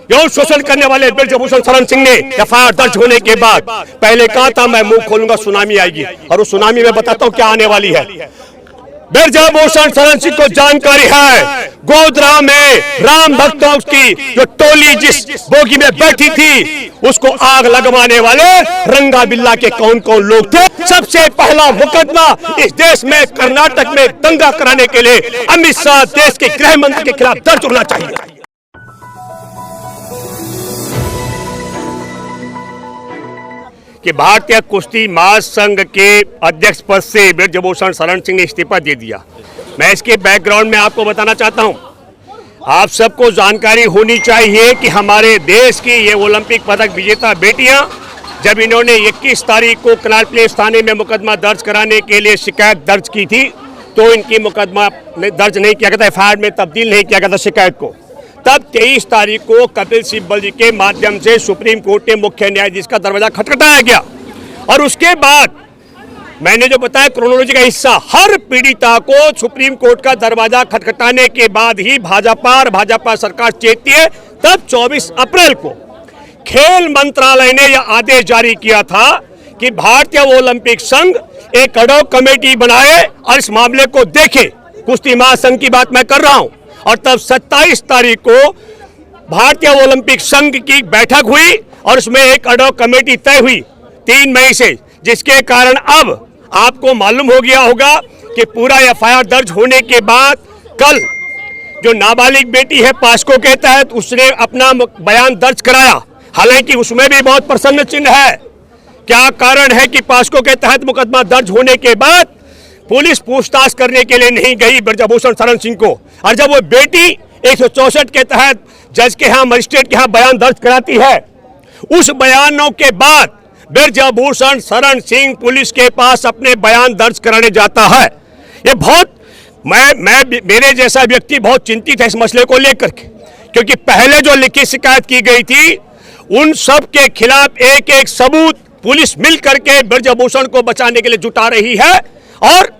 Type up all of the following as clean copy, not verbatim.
यौन शोषण करने वाले ब्रजभूषण शरण सिंह ने एफआईआर दर्ज होने के बाद पहले कहा था मैं मुंह खोलूंगा सुनामी आएगी, और उस सुनामी में बताता हूं क्या आने वाली है। ब्रजभूषण शरण सिंह को जानकारी है गोधरा में राम भक्तों की जो टोली जिस बोगी में बैठी थी उसको आग लगवाने वाले रंगा बिल्ला के कौन कौन लोग थे। सबसे पहला मुकदमा इस देश में कर्नाटक में दंगा कराने के लिए अमित शाह देश के गृह मंत्री के खिलाफ दर्ज होना चाहिए। कि भारतीय कुश्ती महासंघ के अध्यक्ष पद से ब्रजभूषण शरण सिंह ने इस्तीफा दे दिया। मैं इसके बैकग्राउंड में आपको बताना चाहता हूं, आप सबको जानकारी होनी चाहिए कि हमारे देश की ये ओलंपिक पदक विजेता बेटियां जब इन्होंने 21 तारीख को कनाल प्लेस थाने में मुकदमा दर्ज कराने के लिए शिकायत दर्ज की थी, तो इनकी मुकदमा दर्ज नहीं किया गया था, एफआईआर में तब्दील नहीं किया गया था शिकायत को। तब 23 तारीख को कपिल सिब्बल जी के माध्यम से सुप्रीम कोर्ट के मुख्य न्यायाधीश का दरवाजा खटखटाया गया, और उसके बाद मैंने जो बताया क्रोनोलॉजी का हिस्सा, हर पीड़िता को सुप्रीम कोर्ट का दरवाजा खटखटाने के बाद ही भाजपा और भाजपा सरकार चेतती है। तब 24 अप्रैल को खेल मंत्रालय ने यह आदेश जारी किया था कि भारतीय ओलंपिक संघ एक एडहॉक कमेटी बनाए और इस मामले को देखे। कुश्ती महासंघ की बात मैं कर रहा हूं। और तब 27 तारीख को भारतीय ओलंपिक संघ की बैठक हुई और उसमें एक एडहॉक कमेटी तय हुई 3 मई से, जिसके कारण अब आपको मालूम हो गया होगा कि पूरा एफआईआर दर्ज होने के बाद कल जो नाबालिग बेटी है पास्को के तहत उसने अपना बयान दर्ज कराया। हालांकि उसमें भी बहुत प्रश्न चिन्ह है। क्या कारण है कि पास्को के तहत मुकदमा दर्ज होने के बाद पुलिस पूछताछ करने के लिए नहीं गई ब्रजभूषण शरण सिंह को, और जब वो बेटी 164 के तहत जज के यहाँ मजिस्ट्रेट के यहाँ बयान दर्ज कराती है, उस बयानों के बाद ब्रजभूषण शरण सिंह पुलिस के पास अपने बयान दर्ज कराने जाता है। ये बहुत मेरे जैसा व्यक्ति बहुत चिंतित है इस मसले को लेकर के, क्योंकि पहले जो लिखित शिकायत की गई थी उन सब के खिलाफ एक एक सबूत पुलिस मिल करके ब्रजभूषण को बचाने के लिए जुटा रही है और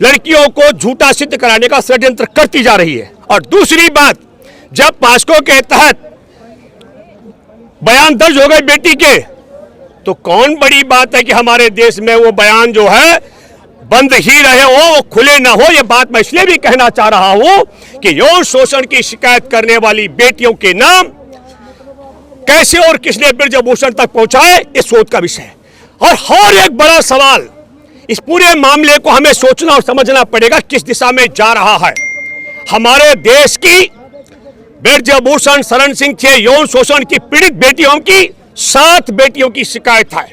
लड़कियों को झूठा सिद्ध कराने का षड्यंत्र करती जा रही है। और दूसरी बात, जब पास्को के तहत बयान दर्ज हो गए बेटी के, तो कौन बड़ी बात है कि हमारे देश में वो बयान जो है बंद ही रहे हो, वो खुले ना हो। ये बात मैं इसलिए भी कहना चाह रहा हूं कि यौन शोषण की शिकायत करने वाली बेटियों के नाम कैसे और किसने ब्रजभूषण तक पहुंचाए, इस सोच का विषय है। और हर एक बड़ा सवाल, इस पूरे मामले को हमें सोचना और समझना पड़ेगा किस दिशा में जा रहा है। हमारे देश की ब्रजभूषण शरण सिंह थे यौन शोषण की पीड़ित बेटियों की 7 बेटियों की शिकायत है,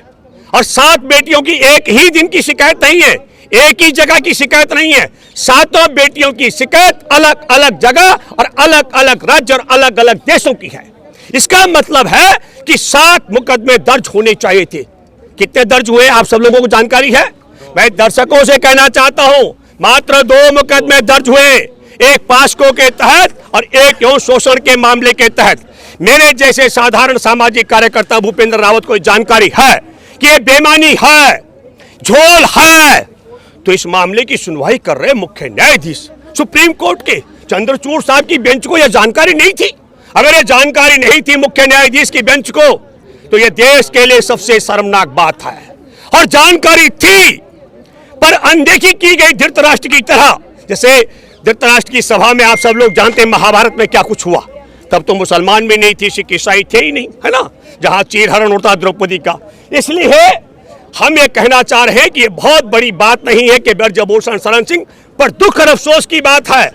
और 7 बेटियों की एक ही दिन की शिकायत नहीं है, एक ही जगह की शिकायत नहीं है। 7 बेटियों की शिकायत अलग अलग जगह और अलग अलग राज्य और अलग अलग देशों की है। इसका मतलब है कि 7 मुकदमे दर्ज होने चाहिए थे। कितने दर्ज हुए आप सब लोगों को जानकारी है? मैं दर्शकों से कहना चाहता हूं मात्र 2 मुकदमे दर्ज हुए, एक पास्को के तहत और एक यौन शोषण के मामले के तहत। मेरे जैसे साधारण सामाजिक कार्यकर्ता भूपेंद्र रावत को जानकारी है कि ये बेईमानी है, झोल है, तो इस मामले की सुनवाई कर रहे मुख्य न्यायाधीश सुप्रीम कोर्ट के चंद्रचूड़ साहब की बेंच को यह जानकारी नहीं थी। अगर ये जानकारी नहीं थी मुख्य न्यायाधीश की बेंच को, तो यह देश के लिए सबसे शर्मनाक बात है। और जानकारी थी पर अनदेखी की गई धृतराष्ट्र की तरह। जैसे धृतराष्ट्र की सभा में आप सब लोग जानते हैं महाभारत में क्या कुछ हुआ। तब तो मुसलमान भी नहीं थी, सिख ईसाई थे ही नहीं, है ना, जहां चीरहरण होता द्रौपदी का। इसलिए हम ये कहना चाह रहे हैं कि ये बहुत बड़ी बात नहीं है कि ब्रजभूषण शरण सिंह पर दुख और अफसोस की बात है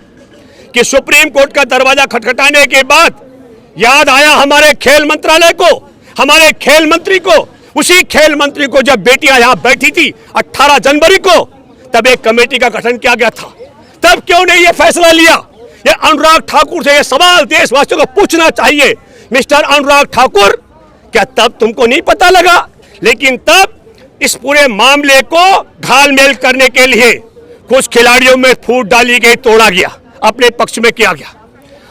कि सुप्रीम कोर्ट का दरवाजा खटखटाने के बाद याद आया हमारे खेल मंत्रालय को, हमारे खेल मंत्री को। उसी खेल मंत्री को जब बेटियां यहां बैठी थी 18 जनवरी को, तब एक कमेटी का गठन किया गया था। तब क्यों नहीं ये फैसला लिया? ये अनुराग ठाकुर से ये सवाल देशवासियों को पूछना चाहिए। मिस्टर अनुराग ठाकुर, क्या तब तुमको नहीं पता लगा? लेकिन तब इस पूरे मामले को घालमेल करने के लिए कुछ खिलाड़ियों में फूट डाली गई, तोड़ा गया, अपने पक्ष में किया गया।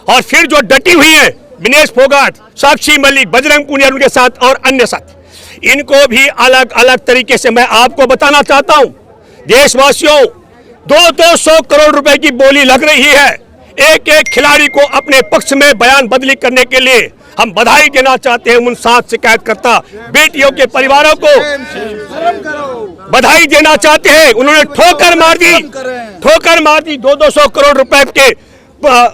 और फिर जो डटी हुई है विनेश फोगाट, साक्षी मलिक, बजरंग पुनिया उनके साथ और अन्य साथी, इनको भी अलग अलग तरीके से मैं आपको बताना चाहता हूं। देशवासियों, 200 करोड़ रुपए की बोली लग रही है एक एक खिलाड़ी को अपने पक्ष में बयान बदली करने के लिए। हम बधाई देना चाहते हैं उन 7 शिकायतकर्ता बेटियों के परिवारों को बधाई देना चाहते हैं। उन्होंने ठोकर मार दी 200 करोड़ रुपए के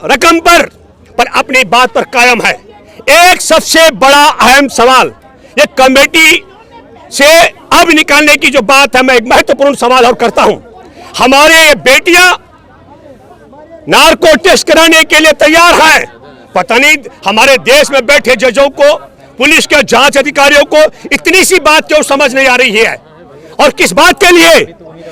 रकम पर अपनी बात पर कायम है। एक सबसे बड़ा अहम सवाल ये कमेटी से अब निकालने की जो बात है, मैं एक महत्वपूर्ण सवाल और करता हूं। हमारे बेटियां नार्को टेस्ट कराने के लिए तैयार हैं। पता नहीं हमारे देश में बैठे जजों को, पुलिस के जांच अधिकारियों को इतनी सी बात क्यों समझ नहीं आ रही है, और किस बात के लिए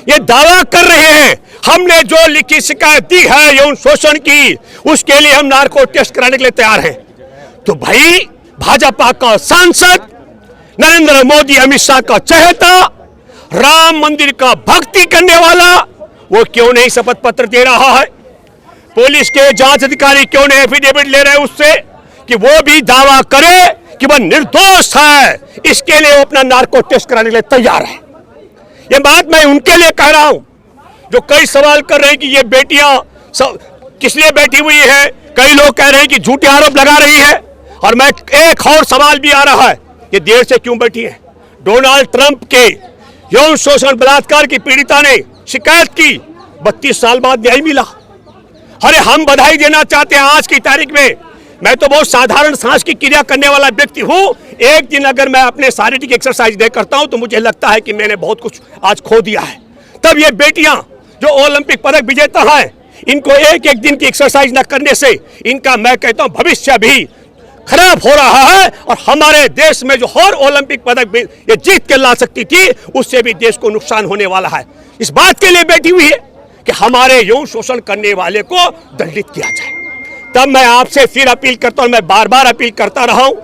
ये दावा कर रहे हैं हमने जो लिखित शिकायत दी है यौन शोषण की, उसके लिए हम नार्को टेस्ट कराने के लिए तैयार हैं। तो भाई भाजपा का सांसद, नरेंद्र मोदी अमित शाह का चहेता, राम मंदिर का भक्ति करने वाला, वो क्यों नहीं शपथ पत्र दे रहा है? पुलिस के जांच अधिकारी क्यों नहीं एफिडेविट ले रहे उससे कि वो भी दावा करे कि वह निर्दोष है? इसके लिए वो अपना नार्को टेस्ट कराने के लिए तैयार है। ये बात मैं उनके लिए कह रहा हूं जो कई सवाल कर रहे हैं कि ये बेटियां किस लिए बैठी हुई है। कई लोग कह रहे हैं कि झूठे आरोप लगा रही है, और मैं एक और सवाल भी आ रहा है, ये देर से क्यों बैठी है? डोनाल्ड ट्रंप के यौन शोषण बलात्कार की पीड़िता ने शिकायत की, 32 साल बाद न्याय मिला। अरे हम बधाई देना चाहते हैं आज की तारीख में। मैं तो बहुत साधारण सांस की क्रिया करने वाला व्यक्ति हूं। एक दिन अगर मैं अपने शारीरिक एक्सरसाइज नहीं करता हूं तो मुझे लगता है कि मैंने बहुत कुछ आज खो दिया है। तब ये बेटियां जो ओलंपिक पदक विजेता हैं, इनको एक एक दिन की एक्सरसाइज न करने से इनका, मैं कहता हूं, भविष्य भी खराब हो रहा है। और हमारे देश में जो और ओलंपिक पदक ये जीत के ला सकती थी, उससे भी देश को नुकसान होने वाला है। इस बात के लिए बैठी हुई है कि हमारे यौन शोषण करने वाले को दंडित किया जाए। तब मैं आपसे फिर अपील करता हूं, मैं बार बार अपील करता रहा हूं,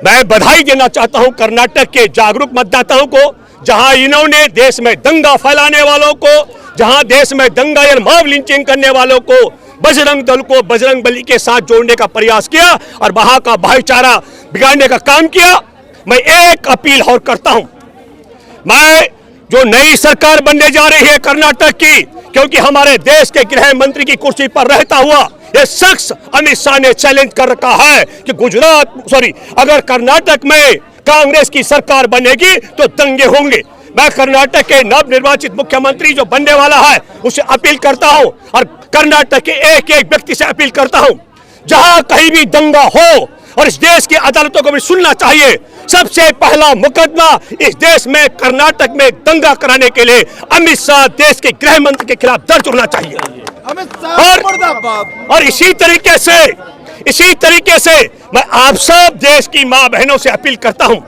मैं बधाई देना चाहता हूं कर्नाटक के जागरूक मतदाताओं को, जहां इन्होंने देश में दंगा फैलाने वालों को, जहां देश में दंगा या मॉब लिंचिंग करने वालों को बजरंग दल को बजरंग बली के साथ जोड़ने का प्रयास किया और वहां का भाईचारा बिगाड़ने का काम किया। मैं एक अपील और करता हूं, मैं जो नई सरकार बनने जा रही है कर्नाटक की, क्योंकि हमारे देश के गृह मंत्री की कुर्सी पर रहता हुआ ये शख्स अमित शाह ने चैलेंज कर रखा है कि अगर कर्नाटक में कांग्रेस की सरकार बनेगी तो दंगे होंगे। मैं कर्नाटक के नव निर्वाचित मुख्यमंत्री जो बनने वाला है उससे अपील करता हूं, और कर्नाटक के एक एक व्यक्ति से अपील करता हूं, जहां कहीं भी दंगा हो, और इस देश की अदालतों को भी सुनना चाहिए, सबसे पहला मुकदमा इस देश में कर्नाटक में दंगा कराने के लिए अमित शाह देश के गृह मंत्री के खिलाफ दर्ज होना चाहिए। और इसी तरीके से मैं आप सब देश की मां बहनों से अपील करता हूं,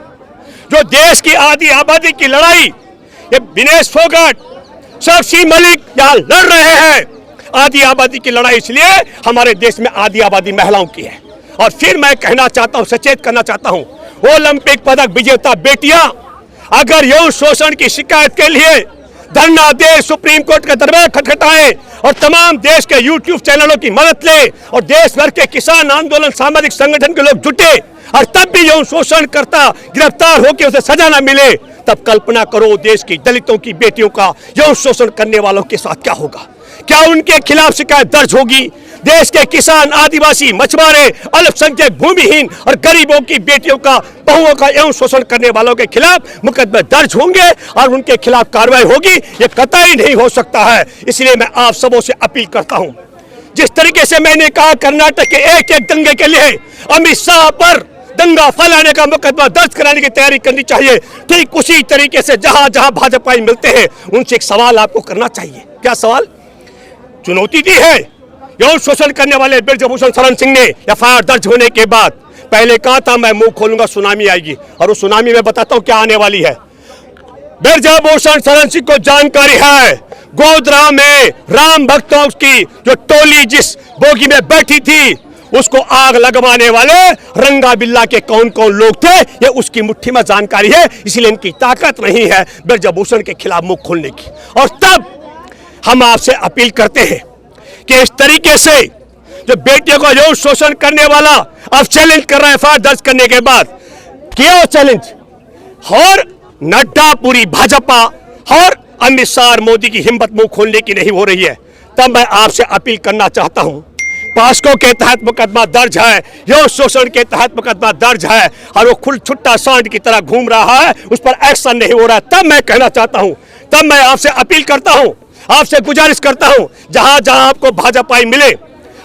जो देश की आधी आबादी की लड़ाई ये विनेश फोगाट, शफी मलिक यहां लड़ रहे हैं। आधी आबादी की लड़ाई इसलिए हमारे देश में आधी आबादी महिलाओं की है। और फिर मैं कहना चाहता हूं, सचेत करना चाहता हूं, ओलंपिक पदक विजेता बेटियां अगर यौन शोषण की शिकायत के लिए धरना दे, सुप्रीम कोर्ट का दरवाजा खटखटाए और तमाम देश के यूट्यूब चैनलों की मदद ले, और देश भर के किसान आंदोलन सामाजिक संगठन के लोग जुटे, और तब भी यौन शोषण करता गिरफ्तार होकर उसे सजा न मिले, तब कल्पना करो देश की दलितों की बेटियों का यौन शोषण करने वालों के साथ क्या होगा। क्या उनके खिलाफ शिकायत दर्ज होगी? देश के किसान, आदिवासी, मछुआरे, अल्पसंख्यक, भूमिहीन और गरीबों की बेटियों का, बहुओं का यौन शोषण करने वालों के खिलाफ मुकदमे दर्ज होंगे और उनके खिलाफ कार्रवाई होगी। ये कतई नहीं हो सकता है। इसलिए मैं आप सबों से अपील करता हूं, जिस तरीके से मैंने कहा कर्नाटक के एक एक दंगे के लिए अमित शाह पर दंगा फैलाने का मुकदमा दर्ज कराने की तैयारी करनी चाहिए, ठीक उसी तरीके से जहां जहां भाजपाई मिलते हैं उनसे एक सवाल आपको करना चाहिए। क्या सवाल? चुनौती दी है यौन शोषण करने वाले ब्रजभूषण शरण सिंह ने एफआईआर दर्ज होने के बाद पहले कहा था मैं मुंह खोलूंगा सुनामी आएगी, और उस सुनामी में बताता हूं क्या आने वाली है। ब्रजभूषण शरण सिंह को जानकारी है गोधरा में राम भक्तों की जो टोली जिस बोगी में बैठी थी उसको आग लगवाने वाले रंगा बिल्ला के कौन कौन लोग थे, ये उसकी मुट्ठी में जानकारी है। इसलिए इनकी ताकत नहीं है ब्रजभूषण के खिलाफ मुंह खोलने की। और तब हम आपसे अपील करते हैं कि इस तरीके से जो बेटियों का यौन शोषण करने वाला अब चैलेंज कर रहा है एफआईआर दर्ज करने के बाद, किया चैलेंज, और नड्डा, पूरी भाजपा और अमित शाह और मोदी की हिम्मत मुंह खोलने की नहीं हो रही है। तब मैं आपसे अपील करना चाहता हूं, पास्को के तहत मुकदमा दर्ज है, यौन शोषण के तहत मुकदमा दर्ज है और वो खुल छुट्टा सांड की तरह घूम रहा है, उस पर एक्शन नहीं हो रहा। तब मैं कहना चाहता हूं, तब मैं आपसे अपील करता हूं, आपसे गुजारिश करता हूं, जहां जहां आपको भाजपाई मिले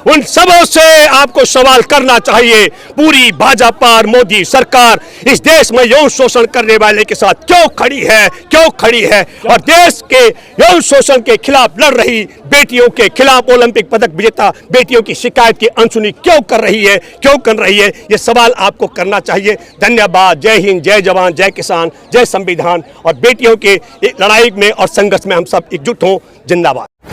उन सबों से आपको सवाल करना चाहिए, पूरी भाजपा और मोदी सरकार इस देश में यौन शोषण करने वाले के साथ क्यों खड़ी है, क्यों खड़ी है, और देश के यौन शोषण के खिलाफ लड़ रही बेटियों के खिलाफ ओलंपिक पदक विजेता बेटियों की शिकायत की अनसुनी क्यों कर रही है, क्यों कर रही है, ये सवाल आपको करना चाहिए। धन्यवाद। जय हिंद, जय जवान, जय किसान, जय संविधान। और बेटियों के लड़ाई में और संघर्ष में हम सब एकजुट हों। जिंदाबाद।